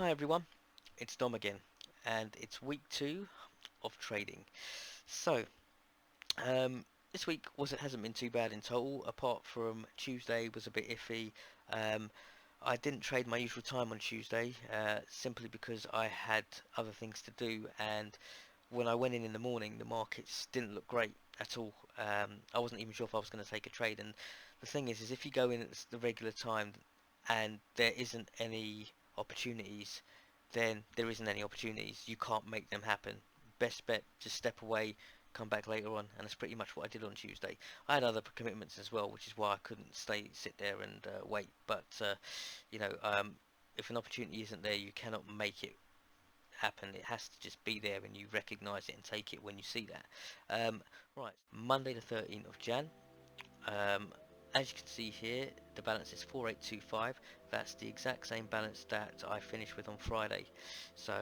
Hi everyone, it's Dom again, and it's week two of trading. So, um, this week hasn't been too bad in total, apart from Tuesday was a bit iffy. Um, I didn't trade my usual time on Tuesday, simply because I had other things to do, and when I went in the morning, the markets didn't look great at all. I wasn't even sure if I was going to take a trade, and the thing is if you go in at the regular time and there isn't any opportunities, then there isn't any opportunities. You can't make them happen. Best bet, just step away, come back later on, and that's pretty much what I did on Tuesday. I had other commitments as well, which is why I couldn't sit there and wait. But you know, if an opportunity isn't there, you cannot make it happen. It has to just be there, and you recognise it and take it when you see that. Right, Monday the 13th of Jan. Um, as you can see here, the balance is 4825. That's the exact same balance that I finished with on Friday. So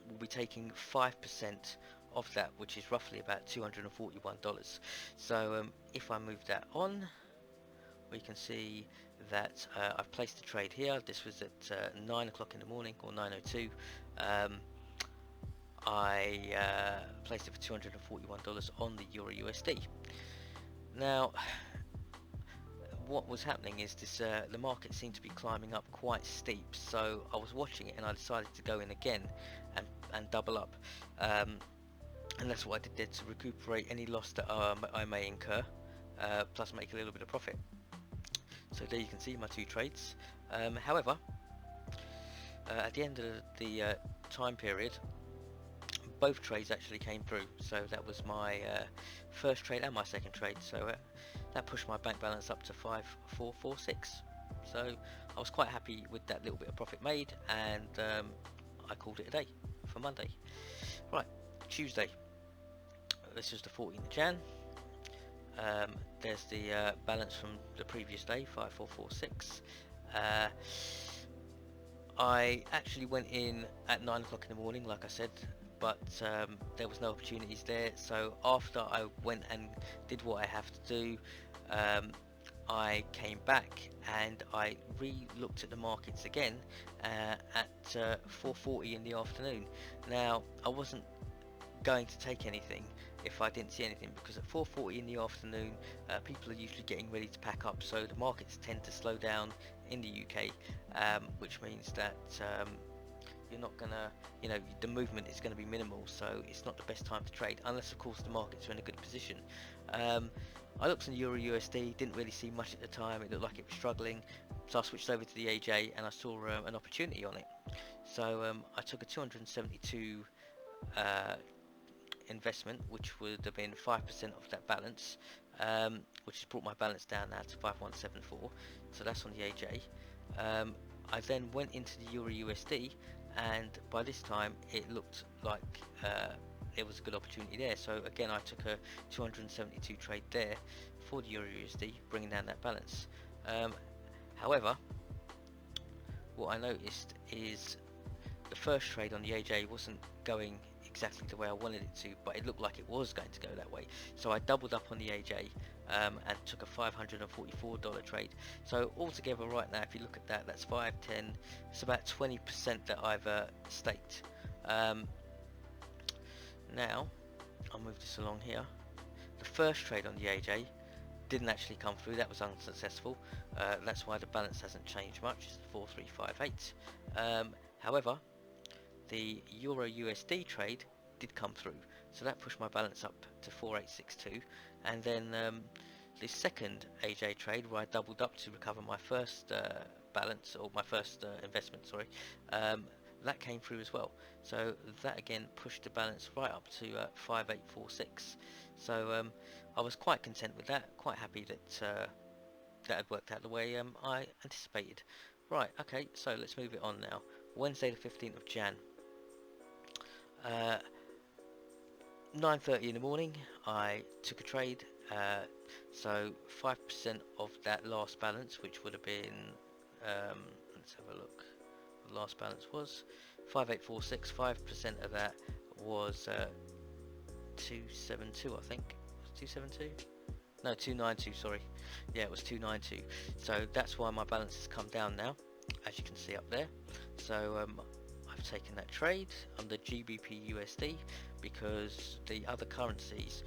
we'll be taking 5% of that, which is roughly about $241. So if I move that on, we can see that I've placed a trade here. This was at 9 o'clock in the morning, or 9:02. Um, I placed it for $241 on the Euro USD. Now, what was happening is the market seemed to be climbing up quite steep, so I was watching it and I decided to go in again and double up, and that's what I did there to recuperate any loss that I may incur, plus make a little bit of profit. So there you can see my two trades. However, at the end of the time period, both trades actually came through, so that was my first trade and my second trade, so that pushed my bank balance up to 5446. So I was quite happy with that little bit of profit made, and I called it a day for Monday. Right, Tuesday, this was the 14th of Jan. There's the balance from the previous day, 5446. I actually went in at 9 o'clock in the morning, like I said, but there was no opportunities there. So after I went and did what I have to do, I came back and I re-looked at the markets again at 4:40 in the afternoon. Now, I wasn't going to take anything if I didn't see anything, because at 4:40 in the afternoon people are usually getting ready to pack up, so the markets tend to slow down in the UK, which means that you're not gonna, the movement is going to be minimal, so it's not the best time to trade, unless of course the markets are in a good position. I looked in the Euro USD, didn't really see much at the time, it looked like it was struggling, so I switched over to the AJ and I saw an opportunity on it. So I took a 272 investment, which would have been 5% of that balance, which has brought my balance down now to 5174. So that's on the AJ. I then went into the Euro USD, and by this time it looked like there was a good opportunity there. So again, I took a 272 trade there for the Euro USD, bringing down that balance. However, what I noticed is the first trade on the AJ wasn't going exactly the way I wanted it to, but it looked like it was going to go that way. So I doubled up on the AJ and took a $544 trade. So altogether right now, if you look at that, that's 5, 10, it's about 20% that I've staked. Now, I'll move this along here. The first trade on the AJ didn't actually come through, that was unsuccessful. That's why the balance hasn't changed much, it's 4358. However, the Euro USD trade did come through, so that pushed my balance up to 4862. And then the second AJ trade, where I doubled up to recover my first balance, or my first investment, sorry, that came through as well. So that again pushed the balance right up to 5846. So I was quite content with that, quite happy that that had worked out the way I anticipated. Right, okay, so let's move it on now. Wednesday the 15th of Jan. 9:30 in the morning, I took a trade. So 5% of that last balance, which would have been, let's have a look. The last balance was 5846. 5% of that was 272, I think. Was it 272? No, 292. Sorry. Yeah, it was 292. So that's why my balance has come down now. as you can see up there. So I've taken that trade on the GBP USD because the other currencies,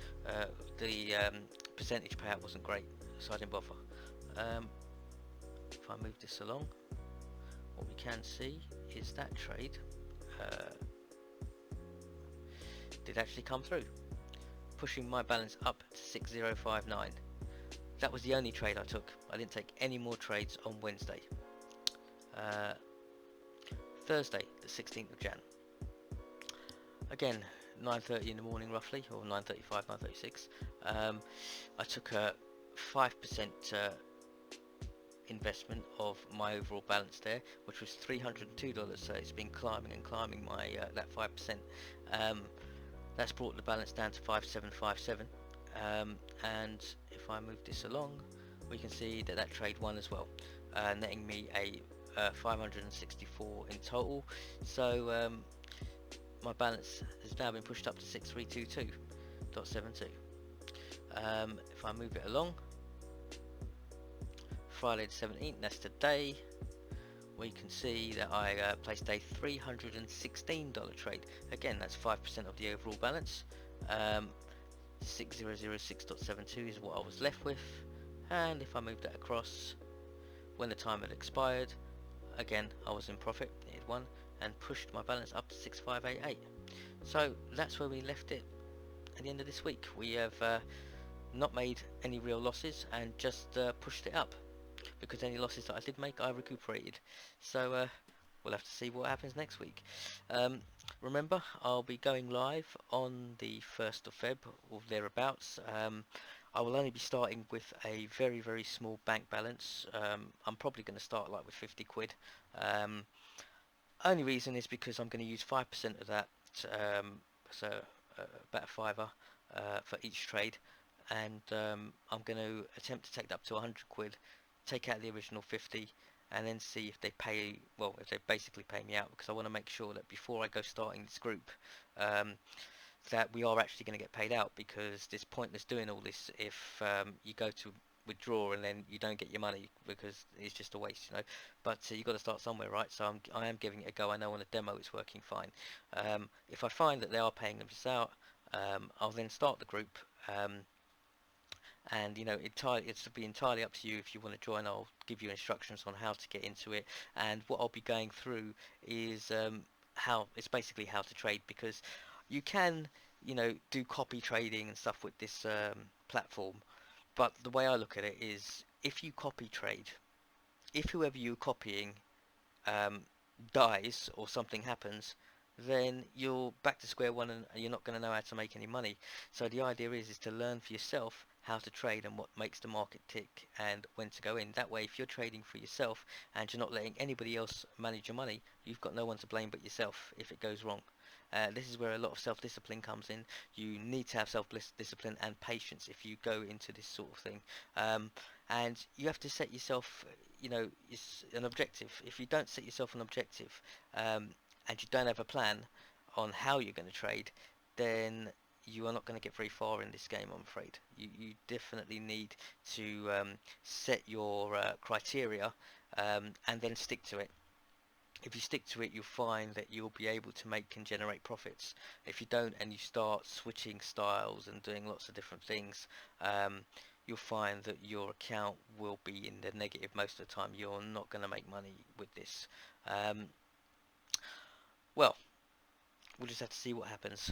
the percentage payout wasn't great, so I didn't bother. Um, if I move this along, what we can see is that trade uh, did actually come through, pushing my balance up to 6059. That was the only trade I took. I didn't take any more trades on Wednesday. Uh, Thursday, the 16th of Jan. Again, 9:30 in the morning roughly, or 9:35, 9:36. I took a 5% investment of my overall balance there, which was $302. So it's been climbing and climbing my that 5%. Um, that's brought the balance down to 5757. And if I move this along, we can see that that trade won as well, netting me a 564 in total. So my balance has now been pushed up to 6322.72. If I move it along, Friday the 17th, that's today, we can see that I placed a $316 trade. Again, that's 5% of the overall balance. 6006.72 is what I was left with, and if I move that across, when the time had expired, again I was in profit, it had won, and pushed my balance up to 6588. So that's where we left it at the end of this week. We have not made any real losses and just pushed it up, because any losses that I did make I recuperated. So we'll have to see what happens next week. Remember, I'll be going live on the 1st of Feb or thereabouts. I will only be starting with a very, very small bank balance. I'm probably going to start like with 50 quid. Only reason is because I'm going to use 5% of that, so about a fiver for each trade, and I'm going to attempt to take that up to 100 quid, take out the original 50, and then see if they pay, well, if they basically pay me out, because I want to make sure that before I go starting this group, um, that we are actually going to get paid out, because it's pointless doing all this if you go to withdraw and then you don't get your money, because it's just a waste, you know. But you've got to start somewhere, right? So I am giving it a go. I know on a demo it's working fine. If I find that they are paying them out, I'll then start the group. And you know, it's to be entirely up to you if you want to join. I'll give you instructions on how to get into it, and what I'll be going through is how it's basically how to trade, because you can, you know, do copy trading and stuff with this platform, but the way I look at it is, if you copy trade, if whoever you're copying um, dies or something happens, then you're back to square one and you're not going to know how to make any money. So the idea is to learn for yourself how to trade and what makes the market tick and when to go in. That way, if you're trading for yourself and you're not letting anybody else manage your money, you've got no one to blame but yourself if it goes wrong. This is where a lot of self-discipline comes in. You need to have self-discipline and patience if you go into this sort of thing. And you have to set yourself, you know, it's an objective. If you don't set yourself an objective, and you don't have a plan on how you're going to trade, then you are not going to get very far in this game, I'm afraid. You definitely need to set your criteria, and then stick to it. If you stick to it, you'll find that you'll be able to make and generate profits. If you don't, and you start switching styles and doing lots of different things, you'll find that your account will be in the negative most of the time. You're not going to make money with this. Well, we'll just have to see what happens.